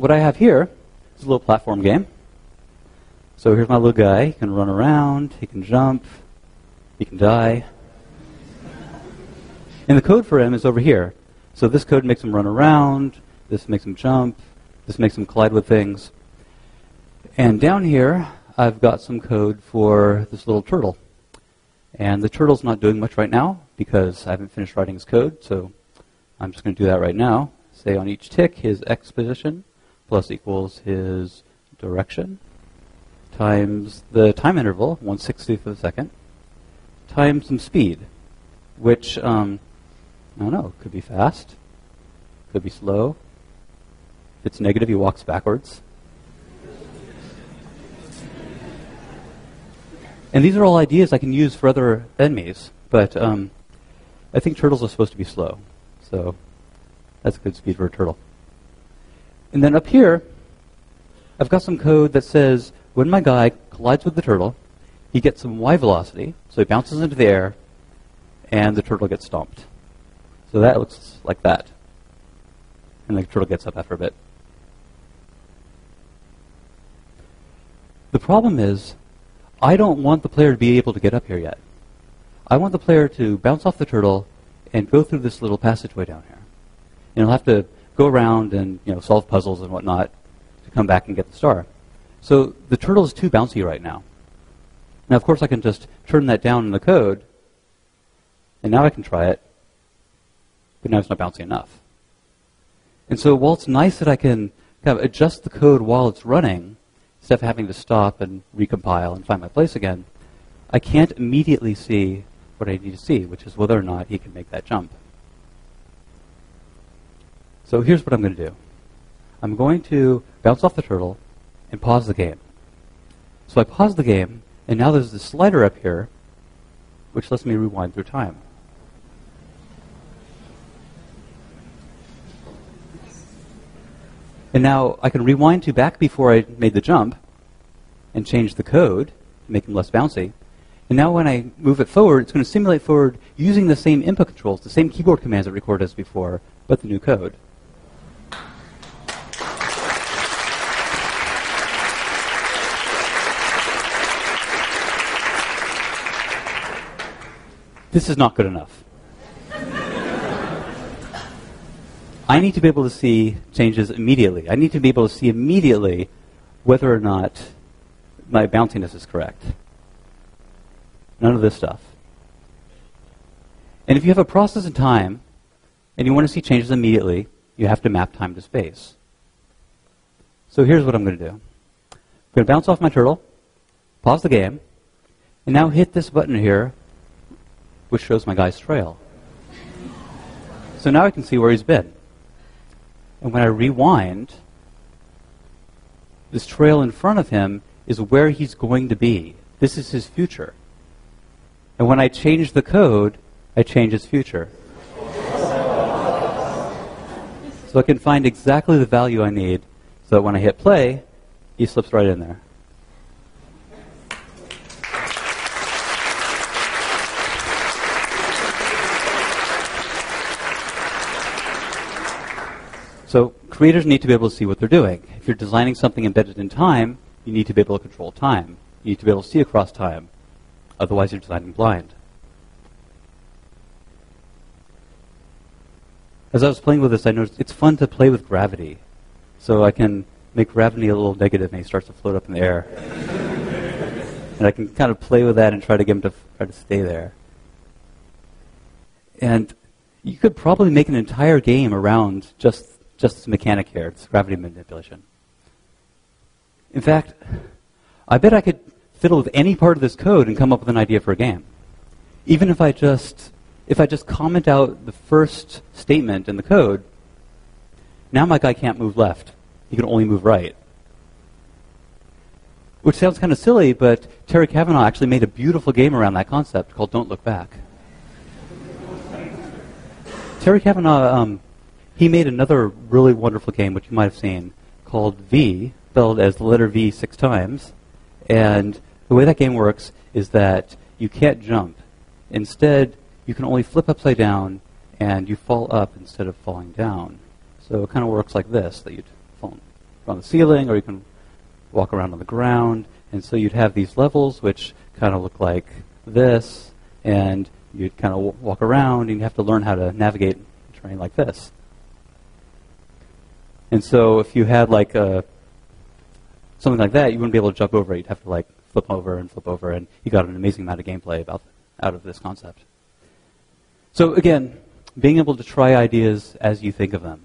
what I have here is a little platform game. So here's my little guy. He can run around, he can jump, he can die. And the code for him is over here. So this code makes him run around, this makes him jump, this makes him collide with things. And down here, I've got some code for this little turtle. And the turtle's not doing much right now because I haven't finished writing his code, so I'm just going to do that right now. Say on each tick, his x position plus equals his direction times the time interval, 1/60th of a second, times some speed, which, I don't know, could be fast, could be slow. If it's negative, he walks backwards. And these are all ideas I can use for other enemies, but I think turtles are supposed to be slow. So that's a good speed for a turtle. And then up here, I've got some code that says when my guy collides with the turtle, he gets some y velocity, so he bounces into the air, and the turtle gets stomped. So that looks like that. And the turtle gets up after a bit. The problem is, I don't want the player to be able to get up here yet. I want the player to bounce off the turtle and go through this little passageway down here. And he'll have to go around and solve puzzles and whatnot to come back and get the star. So the turtle is too bouncy right now. Now, of course, I can just turn that down in the code, and now I can try it, but now it's not bouncy enough. And so while it's nice that I can kind of adjust the code while it's running, instead of having to stop and recompile and find my place again, I can't immediately see what I need to see, which is whether or not he can make that jump. So here's what I'm going to do. I'm going to bounce off the turtle and pause the game. So I pause the game, and now there's this slider up here, which lets me rewind through time. And now I can rewind to back before I made the jump and change the code to make them less bouncy. And now when I move it forward, it's going to simulate forward using the same input controls, the same keyboard commands it recorded as before, but the new code. This is not good enough. I need to be able to see changes immediately. I need to be able to see immediately whether or not my bounciness is correct. None of this stuff. And if you have a process in time and you want to see changes immediately, you have to map time to space. So here's what I'm going to do. I'm going to bounce off my turtle, pause the game, and now hit this button here, which shows my guy's trail. So now I can see where he's been. And when I rewind, this trail in front of him is where he's going to be. This is his future. And when I change the code, I change his future. So I can find exactly the value I need so that when I hit play, he slips right in there. So creators need to be able to see what they're doing. If you're designing something embedded in time, you need to be able to control time. You need to be able to see across time. Otherwise, you're designing blind. As I was playing with this, I noticed it's fun to play with gravity. So I can make gravity a little negative and he starts to float up in the air. And I can kind of play with that and try to get him to try to stay there. And you could probably make an entire game around just this mechanic here, this gravity manipulation. In fact, I bet I could fiddle with any part of this code and come up with an idea for a game. Even if I just comment out the first statement in the code, now my guy can't move left. He can only move right. Which sounds kind of silly, but Terry Cavanaugh actually made a beautiful game around that concept called Don't Look Back. Terry Cavanaugh, he made another really wonderful game, which you might have seen, called V, spelled as the letter V 6 times. And the way that game works is that you can't jump. Instead, you can only flip upside down, and you fall up instead of falling down. So it kind of works like this, that you'd fall. on the ceiling, or you can walk around on the ground. And so you'd have these levels which kind of look like this, and you'd kind of walk around, and you have to learn how to navigate terrain like this. And so if you had like something like that, you wouldn't be able to jump over it. You'd have to like flip over, and you got an amazing amount of gameplay out of this concept. So again, being able to try ideas as you think of them.